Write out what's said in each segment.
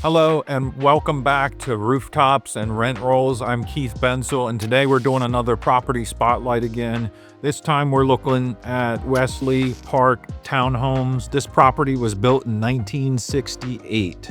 Hello and welcome back to Rooftops and Rent Rolls. I'm Keith Bensel, and today we're doing another property spotlight again. This time we're looking at Wesley Park Townhomes. This property was built in 1968.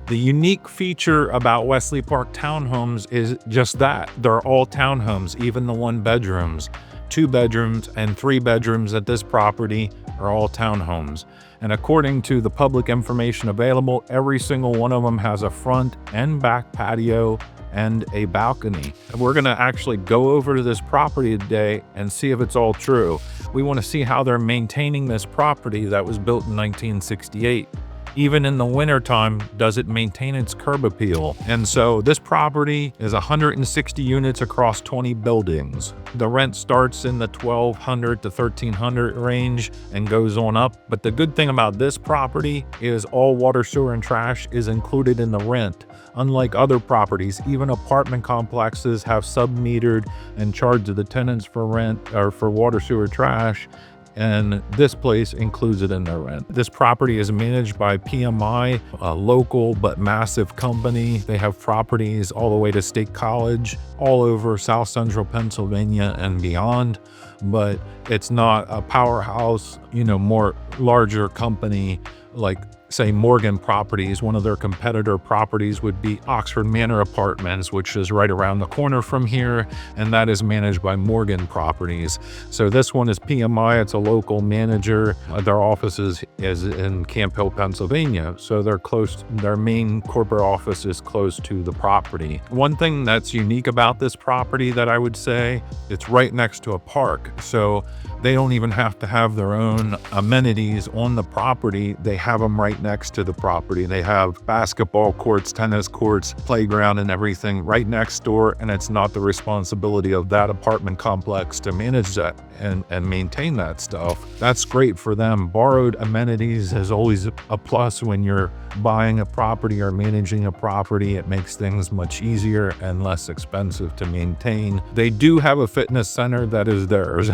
The unique feature about Wesley Park Townhomes is just that. They're all townhomes, even the one bedrooms. 2 bedrooms and 3 bedrooms at this property are all townhomes. And according to the public information available, every single one of them has a front and back patio and a balcony. We're gonna actually go over to this property today and see if it's all true. We wanna see how they're maintaining this property that was built in 1968. Even in the wintertime, does it maintain its curb appeal? And so this property is 160 units across 20 buildings. The rent starts in the $1,200 to $1,300 range and goes on up. But the good thing about this property is all water, sewer, and trash is included in the rent. Unlike other properties, even apartment complexes have sub-metered and charge the tenants for rent or for water, sewer, trash. And this place includes it in their rent. This property is managed by PMI, a local but massive company. They have properties all the way to State College, all over South Central Pennsylvania and beyond. But it's not a powerhouse, more larger company like, say, Morgan Properties. One of their competitor properties would be Oxford Manor Apartments, which is right around the corner from here, and that is managed by Morgan Properties. So this one is PMI. It's a local manager. Their office is in Camp Hill, Pennsylvania, so they're close. Their main corporate office is close to the property. One thing that's unique about this property that I would say, it's right next to a park, so they don't even have to have their own amenities on the property. They have them right next to the property. They have basketball courts, tennis courts, playground, and everything right next door, and it's not the responsibility of that apartment complex to manage that and maintain that stuff. That's great for them. Borrowed amenities is always a plus when you're buying a property or managing a property. It makes things much easier and less expensive to maintain. They do have a fitness center that is theirs.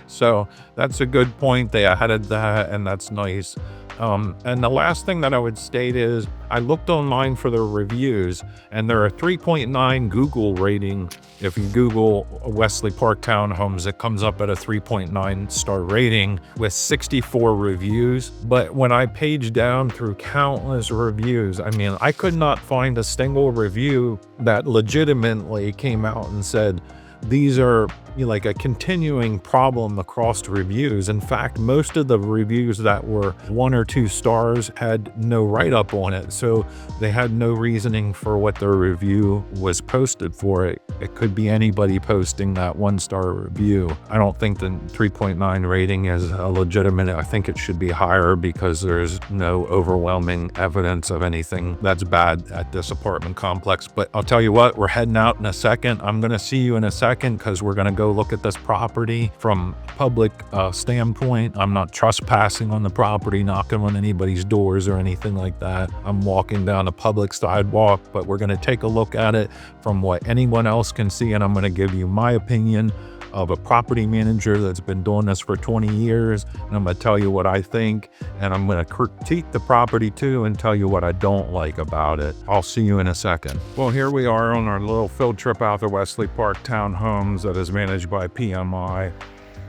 So that's a good point. They added that, and that's nice. And the last thing that I would state is I looked online for their reviews, and there are 3.9 Google rating. If you Google Wesley Park Townhomes, it comes up at a 3.9 star rating with 64 reviews. But when I paged down through countless reviews, I could not find a single review that legitimately came out and said, these are like a continuing problem across reviews. In fact, most of the reviews that were 1 or 2 stars had no write-up on it, so they had no reasoning for what their review was posted for. It could be anybody posting that 1-star review. I don't think the 3.9 rating is a legitimate. I think it should be higher because there's no overwhelming evidence of anything that's bad at this apartment complex. But I'll tell you what, we're heading out in a second. I'm going to see you in a second because we're going to go look at this property from a public standpoint. I'm not trespassing on the property, knocking on anybody's doors or anything like that. I'm walking down a public sidewalk, but we're going to take a look at it from what anyone else can see, and I'm going to give you my opinion of a property manager that's been doing this for 20 years, and I'm going to tell you what I think, and I'm going to critique the property too and tell you what I don't like about it. I'll see you in a second. Well, here we are on our little field trip out to Wesley Park Townhomes that is managed by PMI.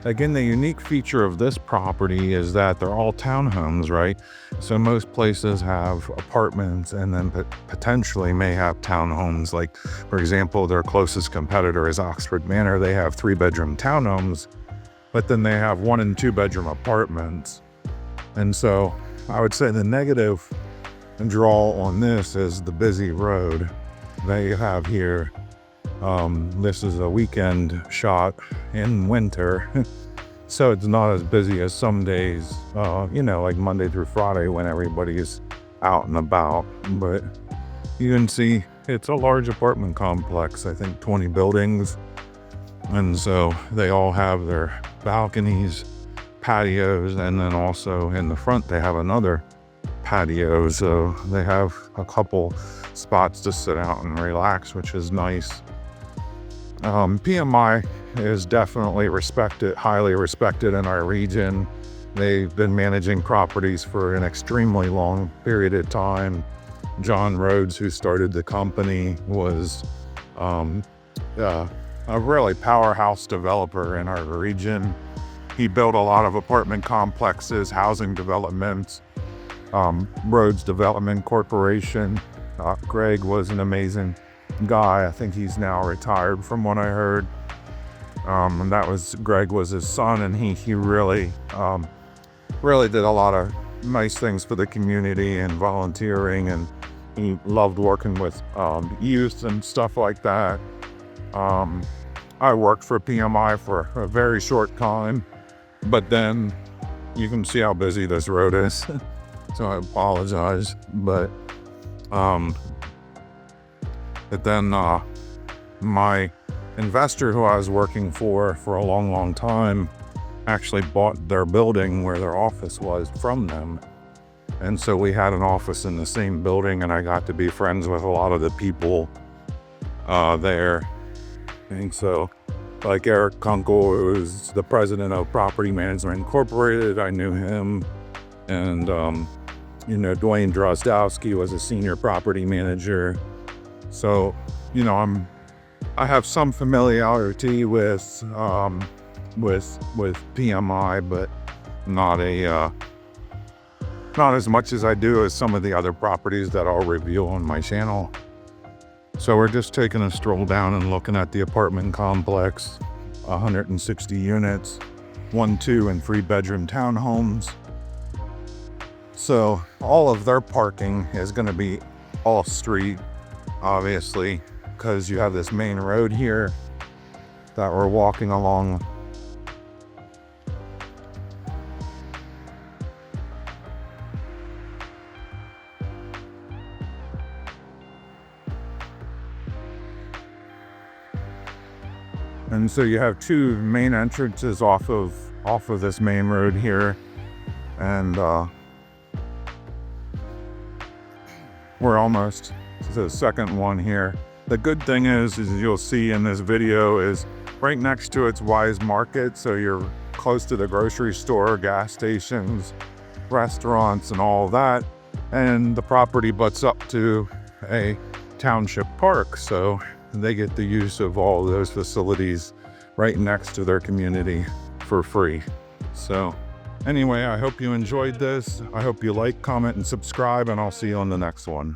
Again, the unique feature of this property is that they're all townhomes, right? So most places have apartments and then potentially may have townhomes. Like, for example, their closest competitor is Oxford Manor. They have 3-bedroom townhomes, but then they have 1 and 2-bedroom apartments. And so I would say the negative draw on this is the busy road they have here. This is a weekend shot in winter, so it's not as busy as some days, like Monday through Friday when everybody's out and about. But you can see it's a large apartment complex, I think 20 buildings. And so they all have their balconies, patios, and then also in the front they have another patio. So they have a couple spots to sit out and relax, which is nice. PMI is definitely highly respected in our region. They've been managing properties for an extremely long period of time. John Rhodes, who started the company, was a really powerhouse developer in our region. He built a lot of apartment complexes, housing developments, Rhodes Development Corporation. Greg was an amazing guy. I think he's now retired from what I heard. And Greg was his son, and he really did a lot of nice things for the community and volunteering, and he loved working with youth and stuff like that. I worked for PMI for a very short time, but then you can see how busy this road is. So I apologize, but then my investor who I was working for a long time actually bought their building where their office was from them. And so we had an office in the same building, and I got to be friends with a lot of the people there. And so, like Eric Kunkel, who's the president of Property Management Incorporated, I knew him. And, Dwayne Drozdowski was a senior property manager. So, I have some familiarity with PMI, but not as much as I do as some of the other properties that I'll review on my channel. So we're just taking a stroll down and looking at the apartment complex, 160 units, 1, 2, and 3 bedroom townhomes. So all of their parking is going to be off street, obviously, because you have this main road here that we're walking along. And so you have 2 main entrances off of this main road here, and we're almost to the second one here. The good thing is you'll see in this video is right next to it's Wise Market, so you're close to the grocery store, gas stations, restaurants, and all that. And the property butts up to a township park, so they get the use of all those facilities right next to their community for free. So anyway, I hope you enjoyed this. I hope you like, comment, and subscribe, and I'll see you on the next one.